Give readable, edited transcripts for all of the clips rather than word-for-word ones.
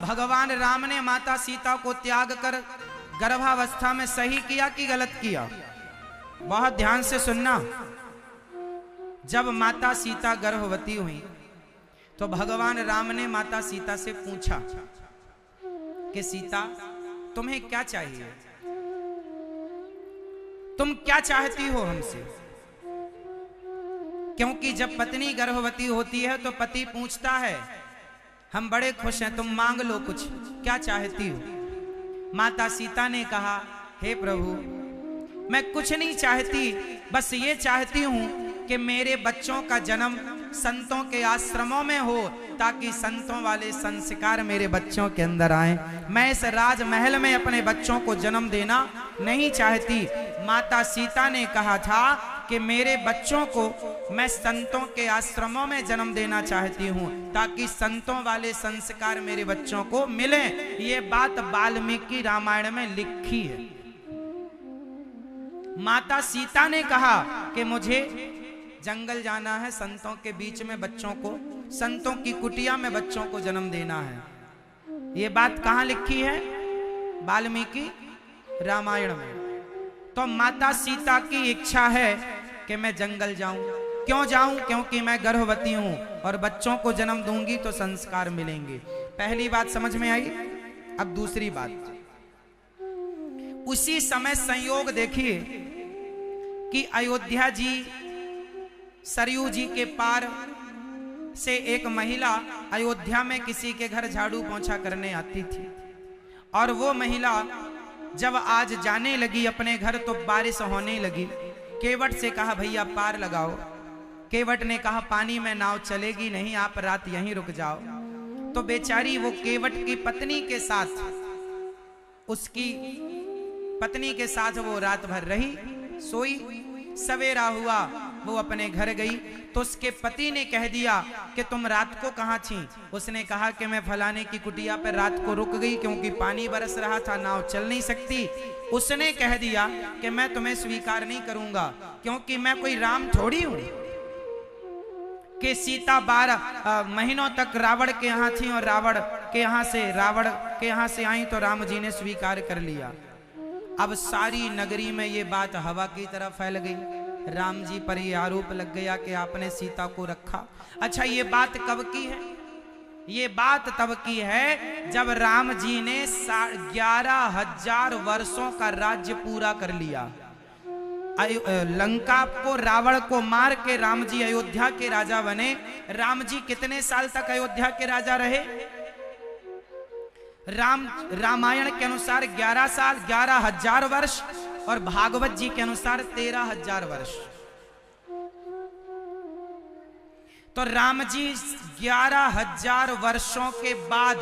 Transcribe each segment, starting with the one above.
भगवान राम ने माता सीता को त्याग कर गर्भावस्था में सही किया कि गलत किया? बहुत ध्यान से सुनना। जब माता सीता गर्भवती हुई तो भगवान राम ने माता सीता से पूछा कि सीता तुम्हें क्या चाहिए, तुम क्या चाहती हो हमसे? क्योंकि जब पत्नी गर्भवती होती है तो पति पूछता है हम बड़े खुश हैं, तुम मांग लो कुछ, क्या चाहती हो? माता सीता ने कहा हे प्रभु मैं कुछ नहीं चाहती, बस ये चाहती हूं कि मेरे बच्चों का जन्म संतों के आश्रमों में हो ताकि संतों वाले संस्कार मेरे बच्चों के अंदर आए। मैं इस राजमहल में अपने बच्चों को जन्म देना नहीं चाहती। माता सीता ने कहा था कि मेरे बच्चों को मैं संतों के आश्रमों में जन्म देना चाहती हूँ ताकि संतों वाले संस्कार मेरे बच्चों को मिले। ये बात वाल्मीकि रामायण में लिखी है। माता सीता ने कहा कि मुझे जंगल जाना है, संतों के बीच में बच्चों को, संतों की कुटिया में बच्चों को जन्म देना है। ये बात कहाँ लिखी है? वाल्मीकि रामायण में। तो माता सीता की इच्छा है कि मैं जंगल जाऊं। क्यों जाऊं? क्योंकि मैं गर्भवती हूं और बच्चों को जन्म दूंगी तो संस्कार मिलेंगे। पहली बात समझ में आई। अब दूसरी बात, उसी समय संयोग देखिए कि अयोध्या जी सरयू जी के पार से एक महिला अयोध्या में किसी के घर झाड़ू पोंछा करने आती थी और वो महिला जब आज जाने लगी अपने घर तो बारिश होने लगी। केवट से कहा भैया पार लगाओ। केवट ने कहा पानी में नाव चलेगी नहीं, आप रात यहीं रुक जाओ। तो बेचारी वो केवट की पत्नी के साथ, उसकी पत्नी के साथ वो रात भर रही, सोई। सवेरा हुआ वो अपने घर गई तो उसके पति ने कह दिया कि तुम रात को कहाँ थी? उसने कहा कि मैं फलाने की कुटिया पर रात को रुक गई क्योंकि पानी बरस रहा था, नाव चल नहीं सकती। उसने कह दिया कि मैं तुम्हें स्वीकार नहीं करूंगा क्योंकि मैं कोई राम थोड़ी हूं कि सीता 12 महीनों तक रावण के यहाँ थी और रावण के यहाँ से आई तो राम जी ने स्वीकार कर लिया। अब सारी नगरी में ये बात हवा की तरह फैल गई। राम जी पर ये आरोप लग गया कि आपने सीता को रखा। अच्छा ये बात कब की है? ये बात तब की है जब राम जी ने 11,000 वर्षों का राज्य पूरा कर लिया। लंका को, रावण को मार के राम जी अयोध्या के राजा बने। राम जी कितने साल तक अयोध्या के राजा रहे? रामायण के अनुसार 11 साल, 11,000 वर्ष और भागवत जी के अनुसार 13,000 वर्ष। तो राम जी 11,000 वर्षों के बाद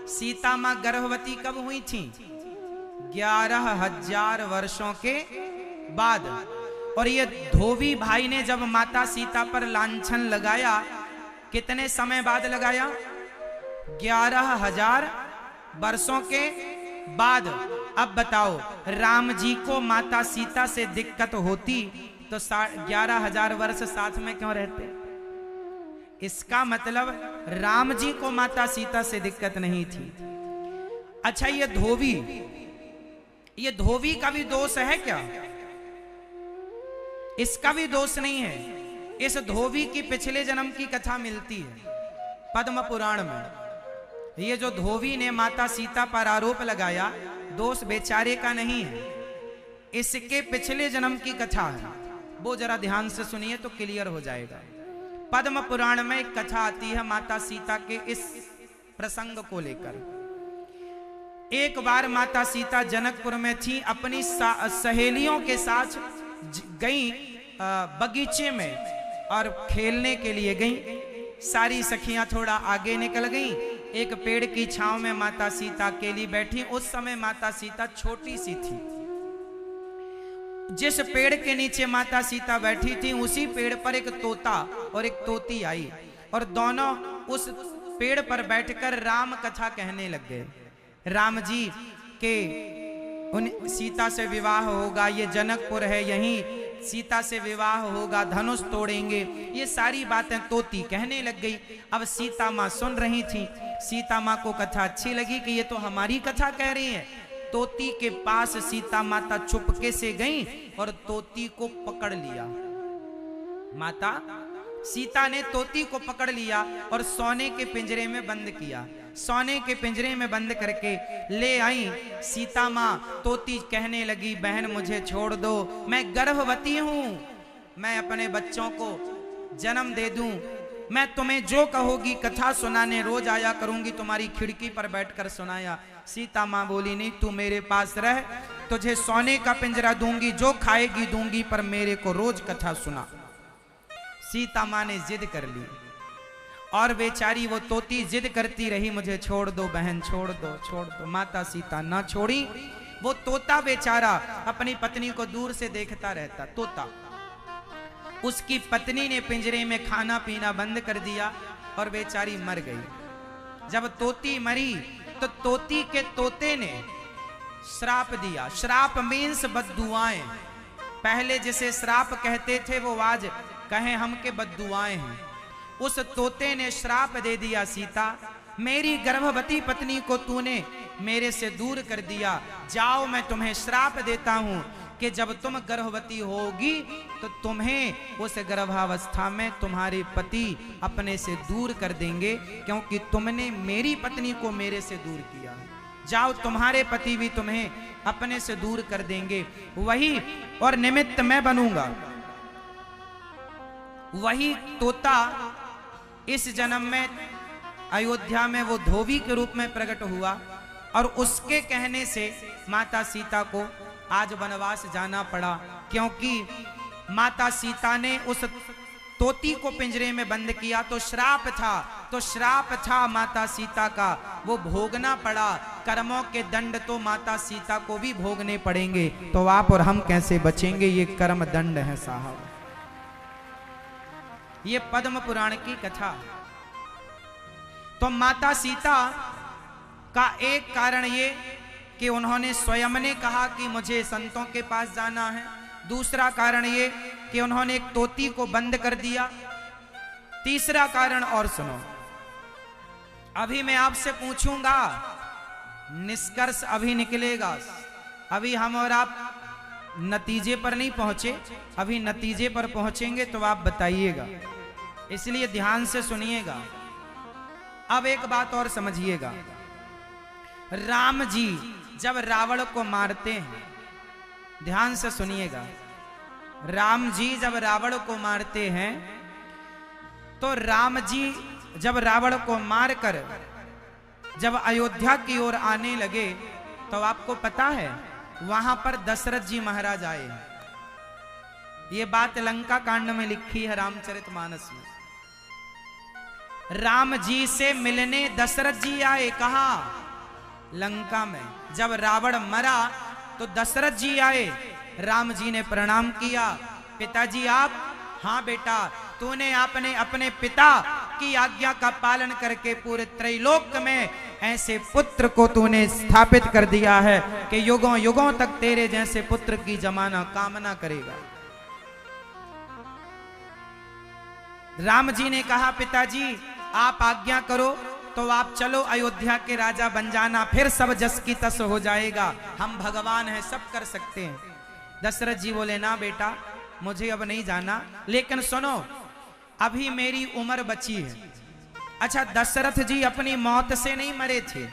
सीता मां गर्भवती कब हुई थी? 11,000 वर्षों के बाद। और ये धोबी भाई ने जब माता सीता पर लांछन लगाया, कितने समय बाद लगाया? 11,000 वर्षों के बाद। अब बताओ राम जी को माता सीता से दिक्कत होती तो 11,000 वर्ष साथ में क्यों रहते? इसका मतलब राम जी को माता सीता से दिक्कत नहीं थी। अच्छा ये धोबी का भी दोष है क्या? इसका भी दोष नहीं है। इस धोबी की पिछले जन्म की कथा मिलती है पद्म पुराण में। ये जो धोबी ने माता सीता पर आरोप लगाया, दोष बेचारे का नहीं है, इसके पिछले जन्म की कथा है। वो जरा ध्यान से सुनिए तो क्लियर हो जाएगा। पद्म पुराण में एक कथा आती है माता सीता के इस प्रसंग को लेकर। एक बार माता सीता जनकपुर में थी, अपनी सहेलियों के साथ गई बगीचे में और खेलने के लिए गई। सारी सखियां थोड़ा आगे निकल गईं। एक पेड़ की छांव में माता सीता अकेली बैठी। उस समय माता सीता छोटी सी थी। जिस पेड़ के नीचे माता सीता बैठी थी उसी पेड़ पर एक तोता और एक तोती आई और दोनों उस पेड़ पर बैठकर राम कथा कहने लग गए। राम जी के उन सीता से विवाह होगा, ये जनकपुर है, यहीं सीता से विवाह होगा, धनुष तोड़ेंगे, ये सारी बातें तोती कहने लग गई। अब सीता माँ सुन रही थी। सीता माँ को कथा अच्छी लगी कि ये तो हमारी कथा कह रही है। तोती के पास सीता माता चुपके से गई और तोती को पकड़ लिया। माता सीता ने तोती को पकड़ लिया और सोने के पिंजरे में बंद किया। सोने के पिंजरे में बंद करके ले आई। सीता माँ तोती कहने लगी, बहन मुझे छोड़ दो, मैं गर्भवती हूं, मैं अपने बच्चों को जन्म दे दूं, मैं तुम्हें जो कहोगी कथा सुनाने रोज आया करूंगी, तुम्हारी खिड़की पर बैठकर सुनाया। सीता माँ बोली, नहीं तू मेरे पास रह, तुझे सोने का पिंजरा दूंगी, जो खाएगी दूंगी, पर मेरे को रोज कथा सुना। सीता माँ ने जिद कर ली और बेचारी वो तोती जिद करती रही, मुझे छोड़ दो बहन, छोड़ दो, छोड़ दो। माता सीता ना छोड़ी। वो तोता बेचारा अपनी पत्नी को दूर से देखता रहता। तोता, उसकी पत्नी ने पिंजरे में खाना पीना बंद कर दिया और बेचारी मर गई। जब तोती मरी तो तोती के तोते ने श्राप दिया। श्राप मीन्स बद्दुआएं। पहले जिसे श्राप कहते थे वो आज कहें हम के बद्दुआएं हैं। उस तोते ने श्राप दे दिया, सीता मेरी गर्भवती पत्नी को तूने मेरे से दूर कर दिया, जाओ मैं तुम्हें श्राप देता हूं कि जब तुम गर्भवती होगी तो तुम्हें उस गर्भावस्था में तुम्हारे पति अपने से दूर कर देंगे, क्योंकि तुमने मेरी पत्नी को मेरे से दूर किया। जाओ तुम्हारे पति भी तुम्हें अपने से दूर कर देंगे, वही और निमित्त मैं बनूंगा। वही तोता इस जन्म में अयोध्या में वो धोबी के रूप में प्रकट हुआ और उसके कहने से माता सीता को आज वनवास जाना पड़ा, क्योंकि माता सीता ने उस तोती को पिंजरे में बंद किया तो श्राप था, तो श्राप था माता सीता का, वो भोगना पड़ा। कर्मों के दंड तो माता सीता को भी भोगने पड़ेंगे, तो आप और हम कैसे बचेंगे? ये कर्म दंड है साहब। ये पद्म पुराण की कथा। तो माता सीता का एक कारण ये कि उन्होंने स्वयं ने कहा कि मुझे संतों के पास जाना है। दूसरा कारण ये कि उन्होंने एक तोती को बंद कर दिया। तीसरा कारण और सुनो, अभी मैं आपसे पूछूंगा, निष्कर्ष अभी निकलेगा। अभी हम और आप नतीजे पर नहीं पहुंचे, अभी नतीजे पर पहुंचेंगे तो आप बताइएगा, इसलिए ध्यान से सुनिएगा। अब एक बात और समझिएगा, राम जी जब रावण को मारते हैं, ध्यान से सुनिएगा, राम जी जब रावण को मारते हैं तो राम जी जब रावण को मारकर जब अयोध्या की ओर आने लगे तो आपको पता है वहां पर दशरथ जी महाराज आए। ये बात लंका कांड में लिखी है रामचरितमानस में। राम जी से मिलने दशरथ जी आए, कहा? लंका में। जब रावण मरा तो दशरथ जी आए, राम जी ने प्रणाम किया, पिताजी आप? हाँ बेटा, तूने आपने अपने पिता की आज्ञा का पालन करके पूरे त्रैलोक में ऐसे पुत्र को तूने स्थापित कर दिया है कि युगों युगों तक तेरे जैसे पुत्र की जमाना कामना करेगा। राम जी ने कहा, पिताजी आप आज्ञा करो तो आप चलो अयोध्या के राजा बन जाना, फिर सब जस की तस हो जाएगा, हम भगवान हैं, सब कर सकते हैं। दशरथ जी बोले, ना बेटा मुझे अब नहीं जाना, लेकिन सुनो अभी मेरी उम्र बची है। अच्छा, दशरथ जी अपनी मौत से नहीं मरे थे,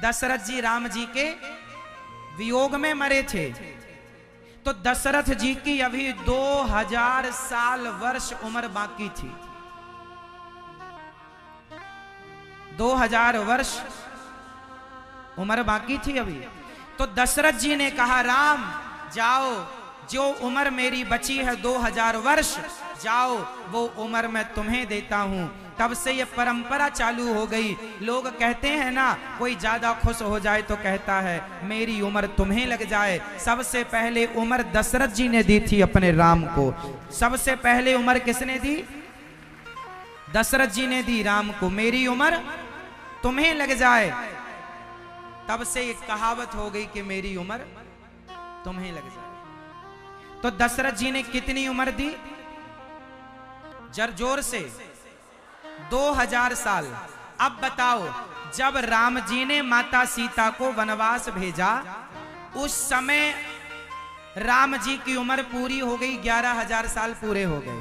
दशरथ जी राम जी के वियोग में मरे थे। तो दशरथ जी की अभी 2000 साल वर्ष उम्र बाकी थी, 2000 वर्ष उम्र बाकी थी अभी। तो दशरथ जी ने कहा, राम जाओ, जो उम्र मेरी बची है 2000 वर्ष, जाओ वो उम्र मैं तुम्हें देता हूं। तब से ये परंपरा चालू हो गई। लोग कहते हैं ना, कोई ज्यादा खुश हो जाए तो कहता है मेरी उम्र तुम्हें लग जाए। सबसे पहले उम्र दशरथ जी ने दी थी अपने राम को। सबसे पहले उम्र किसने दी? दशरथ जी ने दी राम को, मेरी उम्र तुम्हें लग जाए। तब से एक कहावत हो गई कि मेरी उम्र तुम्हें लग जाए। तो दशरथ जी ने कितनी उम्र दी? जोर से 2000 साल। अब बताओ, जब राम जी ने माता सीता को वनवास भेजा, उस समय राम जी की उम्र पूरी हो गई, 11,000 साल पूरे हो गए।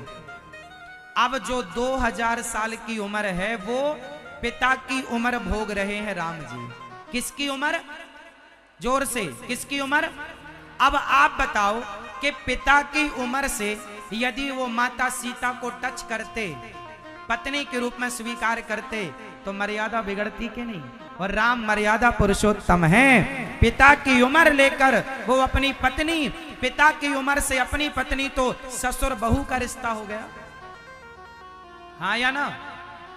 अब जो 2000 साल की उम्र है, वो पिता की उम्र भोग रहे हैं राम जी। किसकी उम्र? जोर से, किसकी उम्र? अब आप बताओ कि पिता की उम्र से यदि वो माता सीता को टच करते, पत्नी के रूप में स्वीकार करते, तो मर्यादा बिगड़ती कि नहीं? और राम मर्यादा पुरुषोत्तम हैं। पिता की उम्र लेकर वो अपनी पत्नी, पिता की उम्र से अपनी पत्नी, तो ससुर बहू का रिश्ता हो गया, हाँ या ना?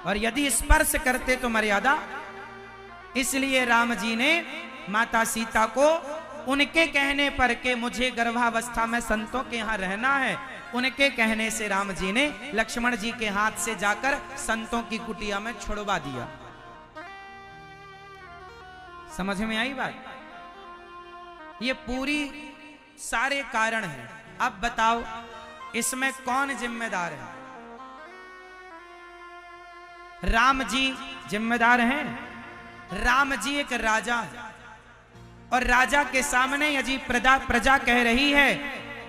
और यदि स्पर्श करते तो मर्यादा। इसलिए राम जी ने माता सीता को उनके कहने पर के मुझे गर्भावस्था में संतों के यहाँ रहना है, उनके कहने से राम जी ने लक्ष्मण जी के हाथ से जाकर संतों की कुटिया में छुड़वा दिया। समझ में आई बात? ये पूरी सारे कारण हैं। अब बताओ, इसमें कौन जिम्मेदार है? राम जी जिम्मेदार हैं। राम जी एक राजा है, और राजा के सामने यदि प्रजा कह रही है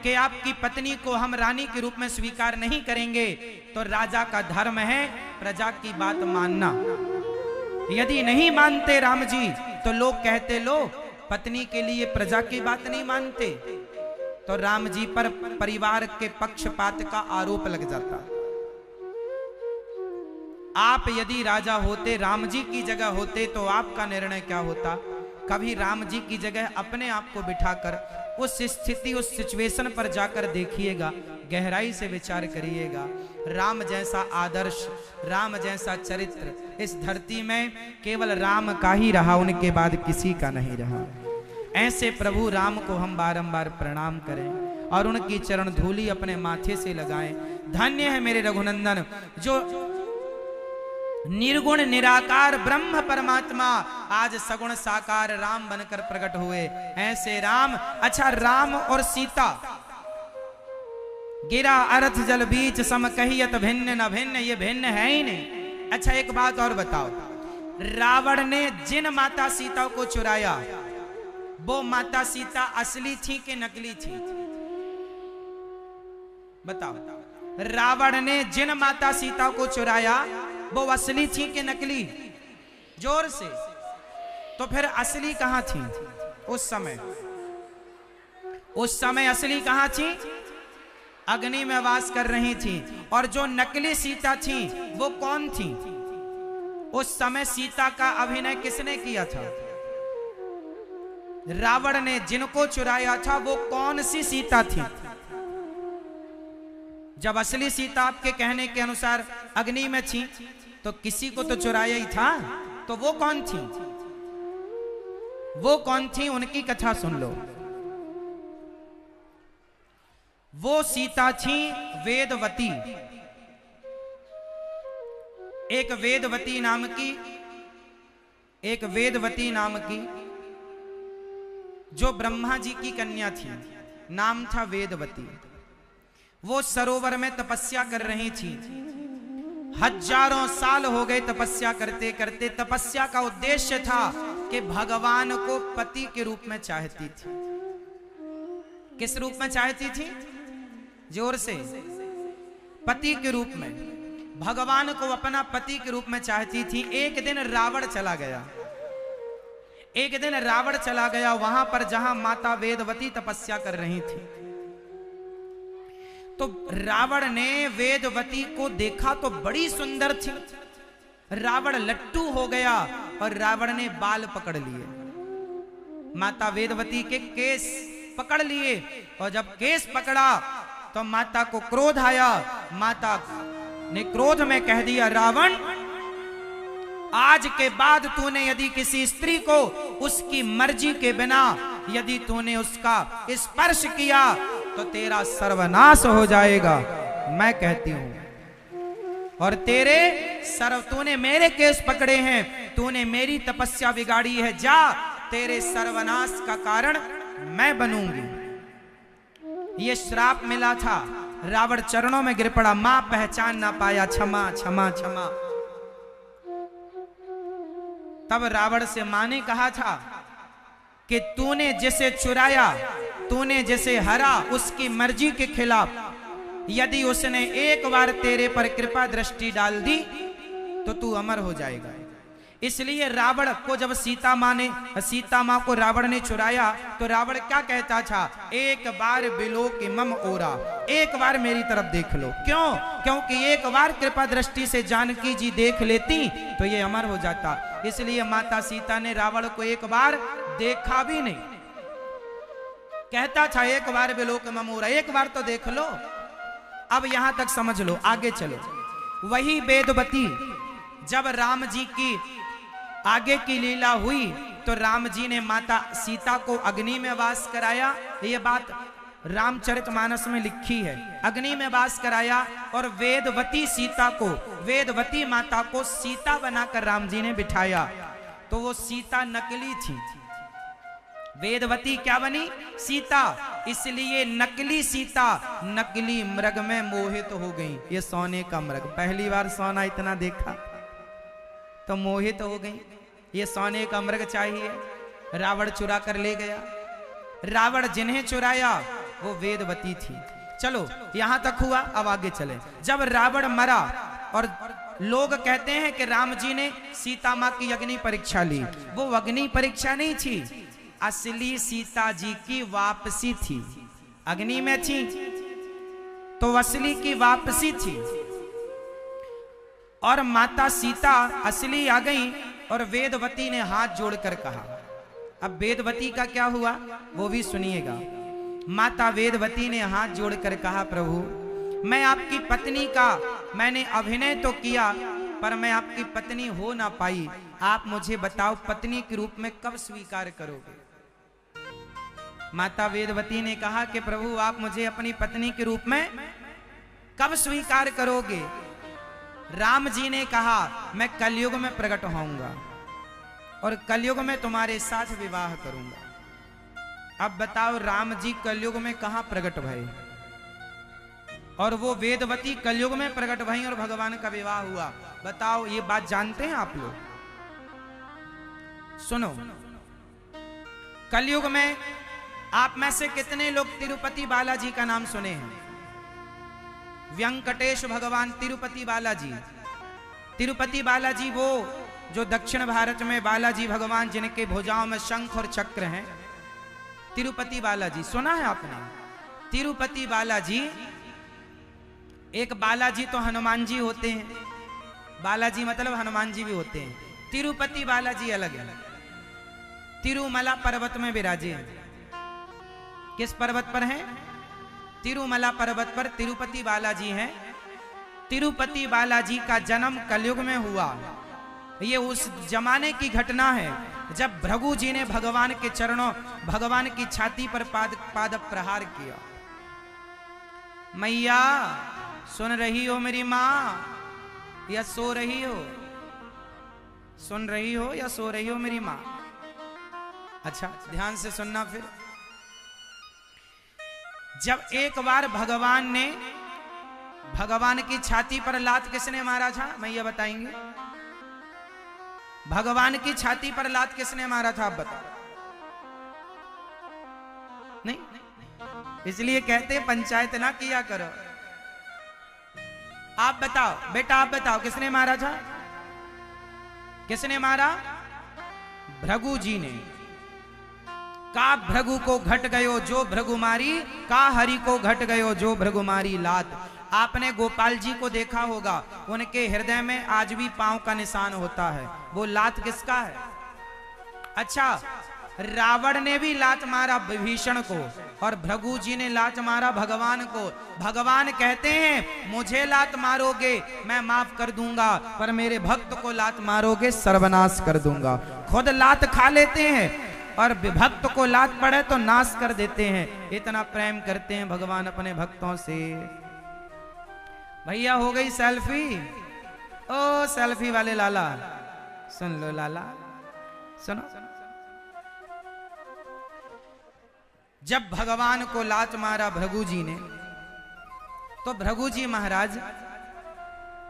कि आपकी पत्नी को हम रानी के रूप में स्वीकार नहीं करेंगे, तो राजा का धर्म है प्रजा की बात मानना। यदि नहीं मानते राम जी, तो लोग कहते लो पत्नी के लिए प्रजा की बात नहीं मानते, तो राम जी पर परिवार के पक्षपात का आरोप लग जाता। आप यदि राजा होते, राम जी की जगह होते, तो आपका निर्णय क्या होता? कभी राम जी की जगह अपने आप को बिठाकर उस स्थिति, उस सिचुएशन पर जाकर देखिएगा, गहराई से विचार करिएगा। राम जैसा आदर्श, राम जैसा चरित्र इस धरती में केवल राम का ही रहा, उनके बाद किसी का नहीं रहा। ऐसे प्रभु राम को हम बारंबार प्रणाम करें और उनकी चरण धूलि अपने माथे से लगाएं। धन्य है मेरे रघुनंदन, जो निर्गुण निराकार ब्रह्म परमात्मा आज सगुण साकार राम बनकर प्रकट हुए। ऐसे राम। अच्छा, राम और सीता गिरा अर्थ जल बीच सम कहियत भिन्न न भिन्न, ये भिन्न है ही नहीं। अच्छा, एक बात और बताओ, रावण ने जिन माता सीता को चुराया, वो माता सीता असली थी कि नकली थी? बताओ। रावण ने जिन माता सीता को चुराया, वो असली थी कि नकली? जोर से। तो फिर असली कहां थी उस समय? उस समय असली कहां थी? अग्नि में वास कर रही थी। और जो नकली सीता थी वो कौन थी? उस समय सीता का अभिनय किसने किया था? रावण ने। जिनको चुराया था वो कौन सी सीता थी? जब असली सीता आपके कहने के अनुसार अग्नि में थी, तो किसी को तो चुराया ही था। तो वो कौन थी? वो कौन थी? उनकी कथा सुन लो। वो सीता थी वेदवती। एक वेदवती नाम की जो ब्रह्मा जी की कन्या थी, नाम था वेदवती। वो सरोवर में तपस्या कर रही थी। हजारों साल हो गए तपस्या करते करते। तपस्या का उद्देश्य था कि भगवान को पति के रूप में चाहती थी। किस रूप में चाहती थी? जोर से। पति के रूप में, भगवान को अपना पति के रूप में चाहती थी। एक दिन रावण चला गया वहां पर जहां माता वेदवती तपस्या कर रही थी। तो रावण ने वेदवती को देखा तो बड़ी सुंदर थी। रावण लट्टू हो गया और रावण ने बाल पकड़ लिए, माता वेदवती के केस पकड़ लिए। और जब केस पकड़ा तो माता को क्रोध आया। माता ने क्रोध में कह दिया, रावण, आज के बाद तूने यदि किसी स्त्री को उसकी मर्जी के बिना यदि तूने उसका स्पर्श किया तो तेरा सर्वनाश हो जाएगा। मैं कहती हूं, और तूने मेरे केस पकड़े हैं, तूने मेरी तपस्या बिगाड़ी है, जा, तेरे सर्वनाश का कारण मैं बनूंगी। ये श्राप मिला था, रावण चरणों में गिर पड़ा, मां पहचान ना पाया, क्षमा क्षमा क्षमा। तब रावण से मां ने कहा था कि तूने जिसे चुराया, तूने जिसे हरा, उसकी मर्जी के खिलाफ यदि उसने एक बार तेरे पर कृपा दृष्टि डाल दी तो तू अमर हो जाएगा। इसलिए रावण को जब सीता मां को रावण ने चुराया तो रावण क्या कहता था, एक बार बिलो के मम ओरा, एक बार मेरी तरफ देख लो। क्यों? क्योंकि एक बार कृपा दृष्टि से जानकी जी देख लेती तो ये अमर हो जाता। इसलिए माता सीता ने रावण को एक बार देखा भी नहीं, कहता था एक बार बिलो के मम ओरा, एक बार तो देख लो। अब यहां तक समझ लो, आगे चलो। वही वेदवती जब राम जी की आगे की लीला हुई तो राम जी ने माता सीता को अग्नि में वास कराया। ये बात रामचरितमानस में लिखी है। अग्नि में वास कराया और वेदवती सीता को, वेदवती माता को सीता बनाकर राम जी ने बिठाया। तो वो सीता नकली थी, वेदवती क्या बनी? सीता। इसलिए नकली सीता नकली मृग में मोहित हो गई। ये सोने का मृग, पहली बार सोना इतना देखा तो मोहित हो गई। ये सोने का मृग चाहिए, रावण चुरा कर ले गया। रावण जिन्हें चुराया वो वेदवती थी। चलो यहां तक हुआ, अब आगे चले। जब रावण मरा और लोग कहते हैं कि राम जी ने सीता मां की अग्नि परीक्षा ली, वो अग्नि परीक्षा नहीं थी, असली सीता जी की वापसी थी। अग्नि में थी तो असली की वापसी थी। और माता सीता असली आ गई और वेदवती ने हाथ जोड़कर कहा। अब वेदवती का क्या हुआ वो भी सुनिएगा। माता वेदवती ने हाथ जोड़कर कहा, प्रभु मैं आपकी पत्नी का, मैंने अभिनय तो किया पर मैं आपकी पत्नी हो ना पाई। आप मुझे बताओ पत्नी के रूप में कब स्वीकार करोगे? माता वेदवती ने कहा कि प्रभु आप मुझे अपनी पत्नी के रूप में कब स्वीकार करोगे? राम जी ने कहा मैं कलयुग में प्रकट होऊंगा और कलयुग में तुम्हारे साथ विवाह करूंगा। अब बताओ राम जी कलयुग में कहां प्रकट भये और वो वेदवती कलयुग में प्रकट भई और भगवान का विवाह हुआ। बताओ ये बात जानते हैं आप लोग? सुनो, कलयुग में आप में से कितने लोग तिरुपति बालाजी का नाम सुने हैं? वेंकटेश भगवान तिरुपति बालाजी। तिरुपति बालाजी वो जो दक्षिण भारत में बालाजी भगवान जिनके भुजाओं में शंख और चक्र हैं, तिरुपति बालाजी सुना है आपने? तिरुपति बालाजी, एक बालाजी तो हनुमान जी होते हैं, बालाजी मतलब हनुमान जी भी होते हैं। तिरुपति बालाजी अलग है, तिरुमला पर्वत में विराजे हैं। किस पर्वत पर हैं? तिरुमला पर्वत पर तिरुपति बालाजी हैं। तिरुपति बालाजी का जन्म कलयुग में हुआ। ये उस जमाने की घटना है जब भृगु जी ने भगवान के चरणों, भगवान की छाती पर पाद प्रहार किया। मैया सुन रही हो मेरी मां या सो रही हो? सुन रही हो या सो रही हो मेरी मां? अच्छा ध्यान से सुनना। फिर जब एक बार भगवान की छाती पर लात किसने मारा था? मैया बताएंगे। भगवान की छाती पर लात किसने मारा था? आप बताओ। नहीं, इसलिए कहते पंचायत ना किया करो। आप बताओ बेटा, आप बताओ किसने मारा था? किसने मारा? भृगु जी ने। का भृगु को घट गयो जो भृगु मारी, का हरि को घट गयो जो भृगु मारी लात। आपने गोपाल जी को देखा होगा, उनके हृदय में आज भी पांव का निशान होता है। वो लात किसका है? अच्छा, रावण ने भी लात मारा विभीषण को और भृगु जी ने लात मारा भगवान को। भगवान कहते हैं मुझे लात मारोगे मैं माफ कर दूंगा, पर मेरे भक्त को लात मारोगे सर्वनाश कर दूंगा। खुद लात खा लेते हैं और भक्त को लात पड़े तो नाश कर देते हैं। इतना प्रेम करते हैं भगवान अपने भक्तों से। भैया हो गई सेल्फी? ओ सेल्फी वाले लाला, सुन लो लाला, सुनो। जब भगवान को लात मारा भृगु जी ने, तो भृगु जी महाराज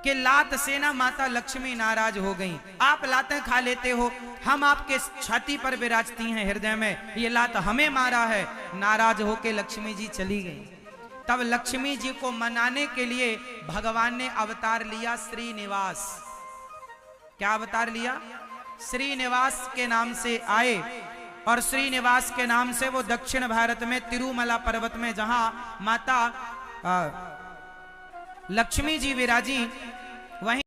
के लात से ना माता लक्ष्मी नाराज हो गई। आप लातें खा लेते हो, हम आपके छाती पर विराजती हैं हृदय में, ये लात हमें मारा है। नाराज होके लक्ष्मी जी चली गई। तब लक्ष्मी जी को मनाने के लिए भगवान ने अवतार लिया श्रीनिवास। क्या अवतार लिया? श्रीनिवास के नाम से आए, और श्रीनिवास के नाम से वो दक्षिण भारत में तिरुमला पर्वत में जहां माता लक्ष्मी जी विराजी, वहीं